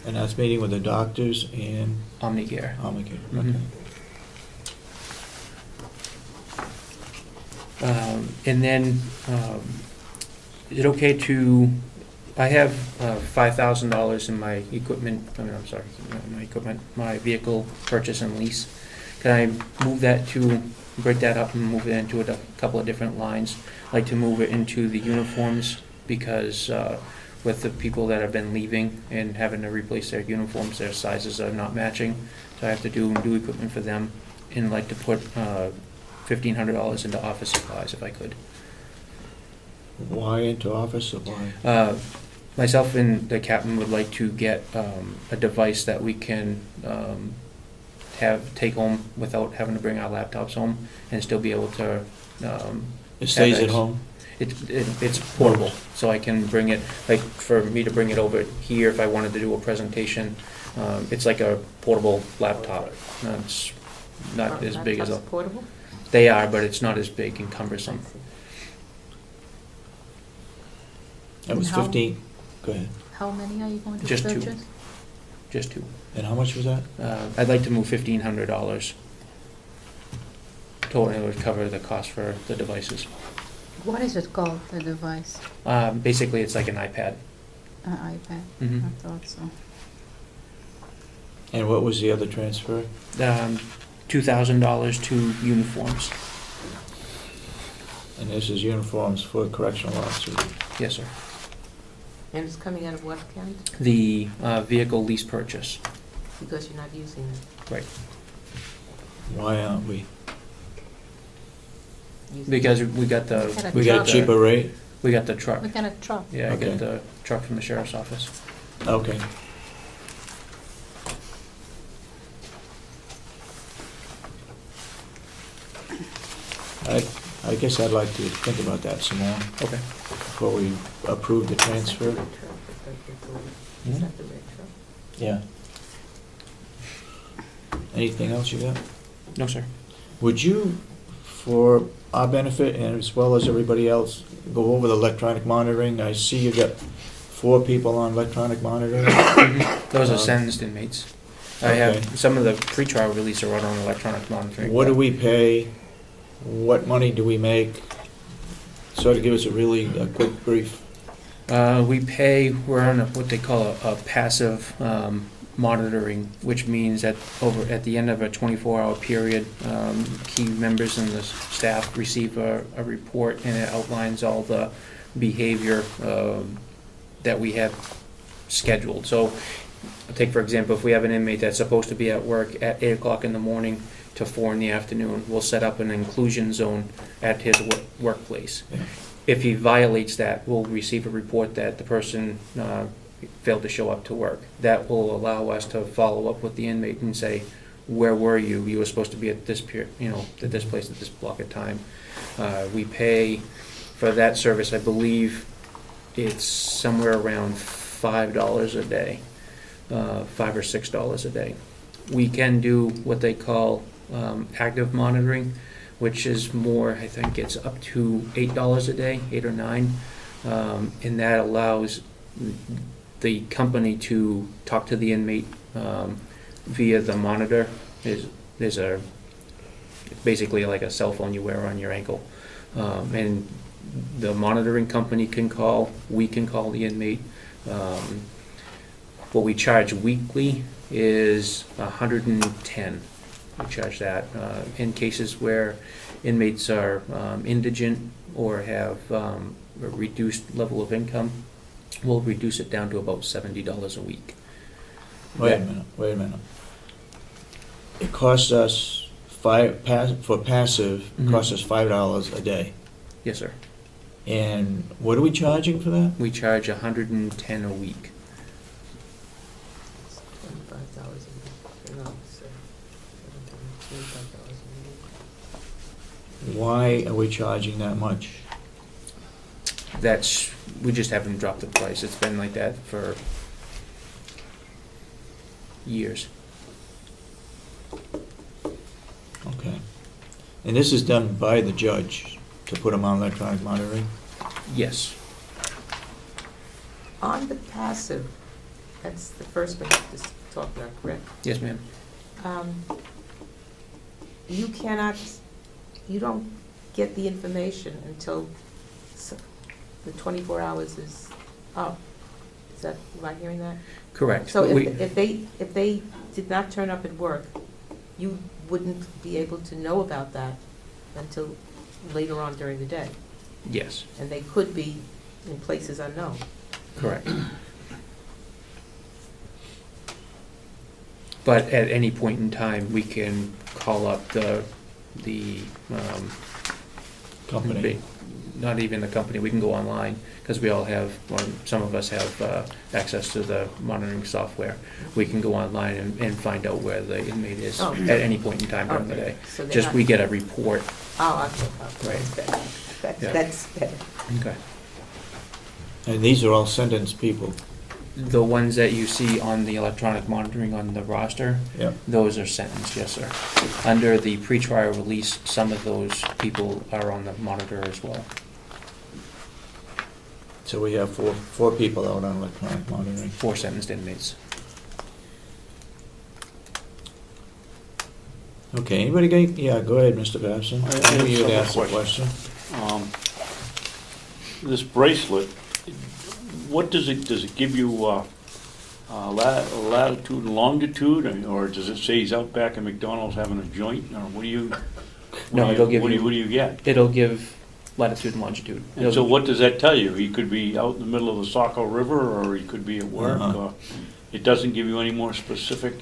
And that's meeting with the doctors and Omnicare. Omnicare, Mhm. okay. And then, is it okay to, I have $5,000 in my equipment, I'm sorry, not my equipment, my vehicle purchase and lease. Can I move that to, break that up and move it into a couple of different lines? I'd like to move it into the uniforms, because with the people that have been leaving and having to replace their uniforms, their sizes are not matching. So I have to do new equipment for them, and I'd like to put $1,500 into office supplies if I could. Why into office supply? Myself and the captain would like to get a device that we can take home without having to bring our laptops home, and still be able to. It stays have at home? It's portable, so I can bring it, like for me to bring it over here if I wanted to do a presentation. It's like a portable laptop. It's not as big as a. Laptop's portable? They are, but it's not as big and cumbersome. That was And how- 15, go ahead. How many are you going to Just two. purchase? Just two. And how much was that? I'd like to move $1,500. Totally would cover the cost for the devices. What is it called, the device? Basically, it's like an iPad. An iPad? Mhm. I thought so. And what was the other transfer? $2,000 to uniforms. And this is uniforms for correctional officers. Yes, sir. And it's coming out of what account? The vehicle lease purchase. Because you're not using it. Right. Why aren't we? Using Because it. we got the. Had a We got a truck. cheaper rate? We got the truck. We got a truck. Yeah, I Okay. got the truck from the sheriff's office. Okay. I guess I'd like to think about that some more Okay. before we approve the transfer. Is that the red truck that they're doing? Hmm? Is that the red truck? Yeah. Anything else you got? No, sir. Would you, for our benefit and as well as everybody else, go over the electronic monitoring? I see you got 4 people on electronic monitoring. Those are Um, sentenced inmates. I okay. have, some of the pretrial release are on electronic monitoring. What do we pay? What money do we make? Sort of give us a quick brief. We pay, we're on what they call a passive monitoring, which means that at the end of a 24-hour period, key members in the staff receive a report, and it outlines all the behavior that we have scheduled. So, take for example, if we have an inmate that's supposed to be at work at 8 o'clock in the morning to 4 in the afternoon, we'll set up an inclusion zone at his workplace. Yeah. If he violates that, we'll receive a report that the person failed to show up to work. That will allow us to follow up with the inmate and say, where were you? You were supposed to be at this at this place at this block of time. We pay for that service, I believe it's somewhere around $5 a day, $5 or $6 a day. We can do what they call active monitoring, which is more, I think it's up to $8 a day, 8 or 9, and that allows the company to talk to the inmate via the monitor. There's basically like a cell phone you wear on your ankle, and the monitoring company can call, we can call the inmate. What we charge weekly is $110. We charge that in cases where inmates are indigent or have a reduced level of income. We'll reduce it down to about $70 a week. Wait a minute. It costs us for passive, it Mhm. costs us $5 a day. Yes, sir. And what are we charging for that? We charge $110 a week. It's $25 a week. No, it's $25 a week. Why are we charging that much? We just haven't dropped the price. It's been like that for years. Okay. And this is done by the judge to put them on electronic monitoring? Yes. On the passive, that's the first one you just talked about, correct? Yes, ma'am. You cannot, you don't get the information until the 24 hours is up. Is that, am I hearing that? Correct. So We- if they did not turn up at work, you wouldn't be able to know about that until later on during the day. Yes, And they could be in places unknown. correct. But at any point in time, we can call up the Company. not even the company, we can go online, because we all have, well, some of us have access to the monitoring software. We can go online and find out where the inmate is Oh. at any point in time during the Okay. day. So they're Just not- we get a report. Oh, okay. Right. That's better. Yeah. That's better. Okay. And these are all sentenced people. The ones that you see on the electronic monitoring on the roster, Yep. those are sentenced, yes, sir. Under the pretrial release, some of those people are on the monitor as well. So we have four people out on electronic monitoring. 4 sentenced inmates. Okay, anybody got, yeah, go ahead, Mr. Babson. I Maybe you'd have ask a a question. This bracelet, what does it give you, latitude and longitude, or does it say he's out back at McDonald's having a joint, or what do you? No, it'll give what you- do you get? It'll give latitude and longitude. And so what does that tell you? He could be out in the middle of the Saco River, or he could be at work, Uh-huh. or it doesn't give you any more specific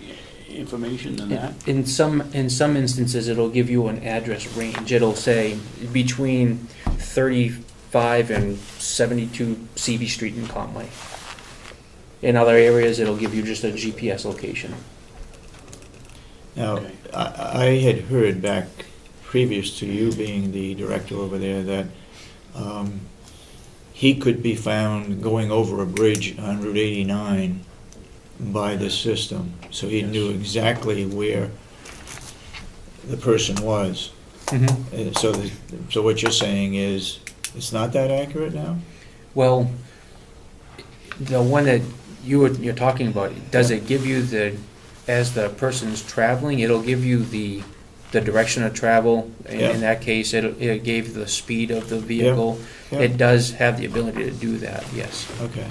information than that? In some instances, it'll give you an address range. It'll say between 35 and 72 CB Street in Conway. In other areas, it'll give you just a GPS location. Now, Okay. I had heard back previous to you being the director over there that he could be found going over a bridge on Route 89 by this system, so he Yes. knew exactly where the person was. So what you're saying is, it's not that accurate now? Well, the one that you're talking about, does it give you as the person's traveling, it'll give you the direction of travel? Yeah. In that case, it gave the speed of the vehicle. Yeah. It does have the ability to do that, yes. Okay.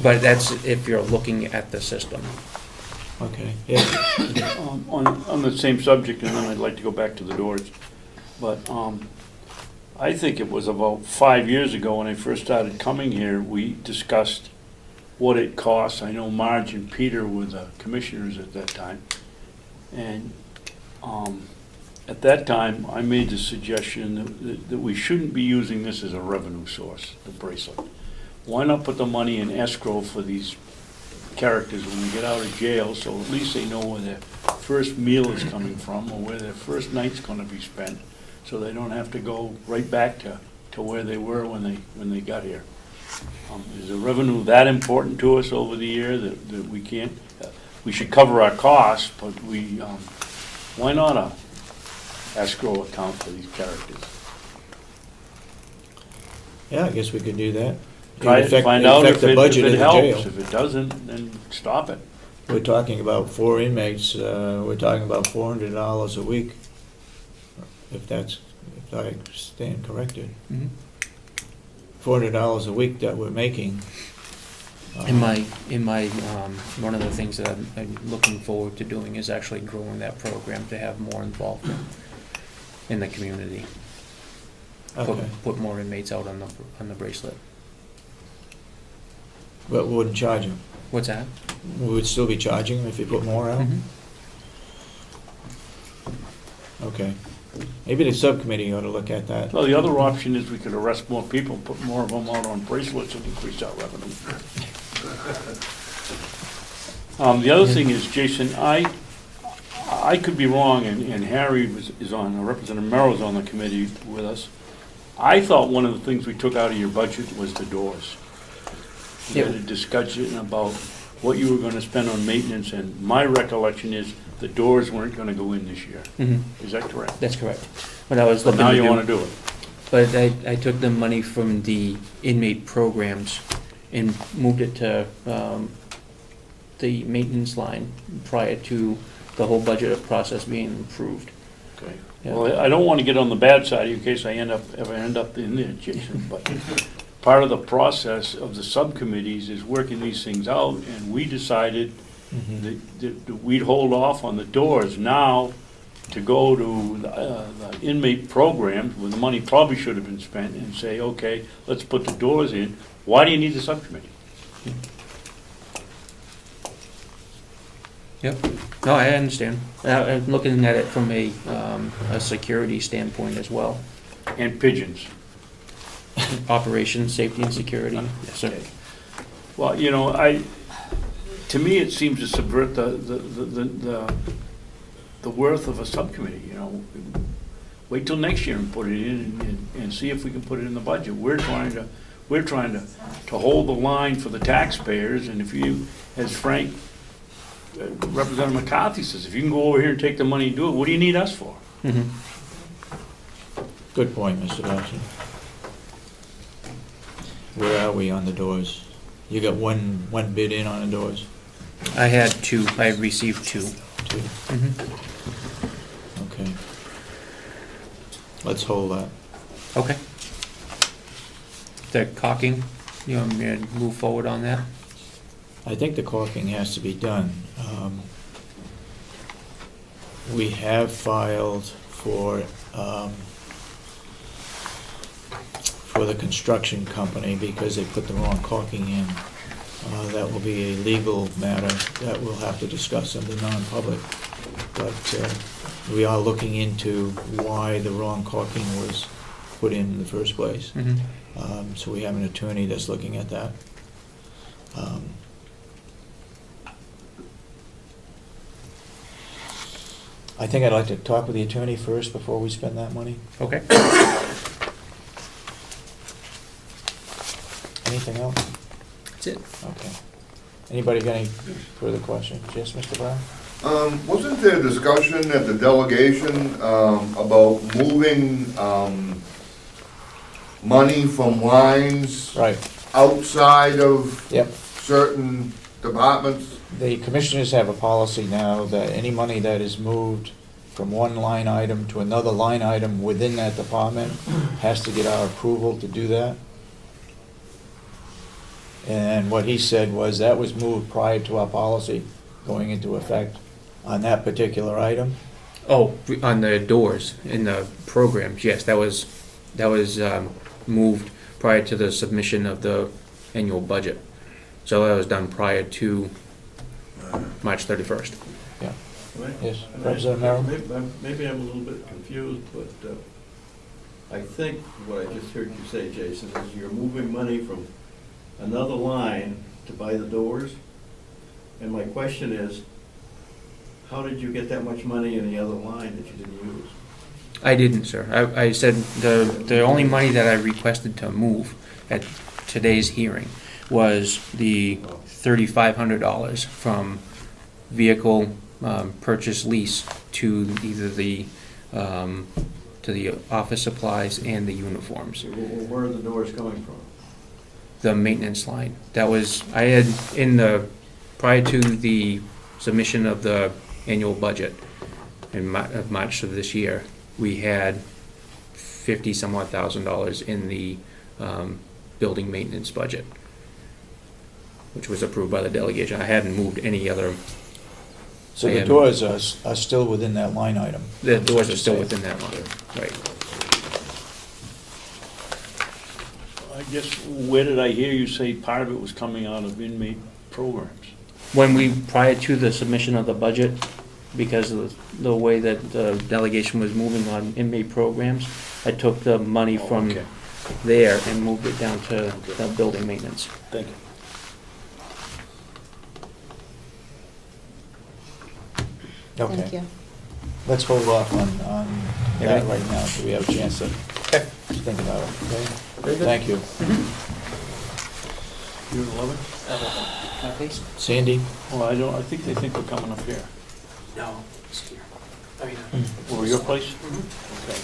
But that's if you're looking at the system. Okay, yeah, On the same subject, and then I'd like to go back to the doors, but I think it was about 5 years ago when I first started coming here, we discussed what it costs. I know Marge and Peter were the commissioners at that time, and at that time, I made the suggestion that we shouldn't be using this as a revenue source, the bracelet. Why not put the money in escrow for these characters when they get out of jail, so at least they know where their first meal is coming from, or where their first night's gonna be spent, so they don't have to go right back to where they were when they got here. Is the revenue that important to us over the year that we can't, we should cover our costs, but why not a escrow account for these characters? yeah, I guess we could do that. Try It'd to find out affect if the budget of it the helps. jail. If it doesn't, then stop it. We're talking about 4 inmates, we're talking about $400 a week, if I stand corrected. $400 a week that we're making. In my, one of the things that I'm looking forward to doing is actually growing that program to have more involvement in the community. Okay, Put more inmates out on the bracelet. but we wouldn't charge them. What's that? We would still be charging them if you put more out? Okay. Maybe the subcommittee ought to look at that. Well, the other option is we could arrest more people, put more of them out on bracelets and increase our revenue. The other thing is, Jason, I could be wrong, and Harry is on, Representative Merrill's on the committee with us. I thought one of the things we took out of your budget was the doors. You had a discussion about what you were gonna spend on maintenance, and my recollection is the doors weren't gonna go in this year. Is that correct? That's correct. What I was But looking now to you do- wanna do it. But I took the money from the inmate programs and moved it to the maintenance line prior to the whole budget process being approved. Okay. Yeah. Well, I don't want to get on the bad side of you in case I ever end up in there, Jason, but part of the process of the subcommittees is working these things out, and we decided that we'd hold off on the doors now to go to the inmate programs where the money probably should have been spent and say, okay, let's put the doors in. Why do you need the subcommittee? Yep. No, I understand. I'm looking at it from a security standpoint as well. And pigeons. Operations, safety, and security. Yes, sir. Well, you know, to me, it seems to subvert the worth of a subcommittee, you know. Wait till next year and put it in and see if we can put it in the budget. We're trying to hold the line for the taxpayers, and if you, as Frank, Representative McCarthy says, if you can go over here and take the money and do it, what do you need us for? Mhm. Good point, Mr. Dawson. Where are we on the doors? You got one bid in on the doors? I had two. I received two. 2? Mhm. Okay. Let's hold that. Okay. The caulking, you want me to move forward on that? I think the caulking has to be done. We have filed for the construction company because they put the wrong caulking in. That will be a legal matter that we'll have to discuss in the non-public. But we are looking into why the wrong caulking was put in the first place. Mm-hmm. So we have an attorney that's looking at that. I think I'd like to talk with the attorney first before we spend that money. Okay. Anything else? That's it. Okay. Anybody got any further questions? Yes, Mr. Brown? Wasn't there discussion at the delegation about moving money from lines Right. outside of Yep. certain departments? The commissioners have a policy now that any money that is moved from one line item to another line item within that department has to get our approval to do that. And what he said was that was moved prior to our policy going into effect on that particular item. Oh, on the doors in the programs, yes, that was moved prior to the submission of the annual budget. So that was done prior to March 31st. Yeah. Right. Yes, And Representative Merrill? Maybe I'm a little bit confused, but I think what I just heard you say, Jason, is you're moving money from another line to buy the doors. And my question is, how did you get that much money in the other line that you didn't use? I didn't, sir. I said the only money that I requested to move at today's hearing was the $3,500 from vehicle purchase lease to either the office supplies and the uniforms. Where are the doors coming from? The maintenance line. That was, I had prior to the submission of the annual budget in March of this year, we had $50-some-odd thousand in the building maintenance budget, which was approved by the delegation. I hadn't moved any other. So the doors are still within that line item? The doors are still within that line, right. I guess, where did I hear you say part of it was coming out of inmate programs? Prior to the submission of the budget, because of the way that the delegation was moving on inmate programs, I took the money from Okay. there and moved it down to the building maintenance. Thank you. Okay. Thank you. Let's hold off on that Okay. right now, so we have a chance to think about it, okay? Very good. Thank you. You're 11? Please? Sandy? Well, I think they think we're coming up here. No, it's here. Or your place? Mhm. Okay.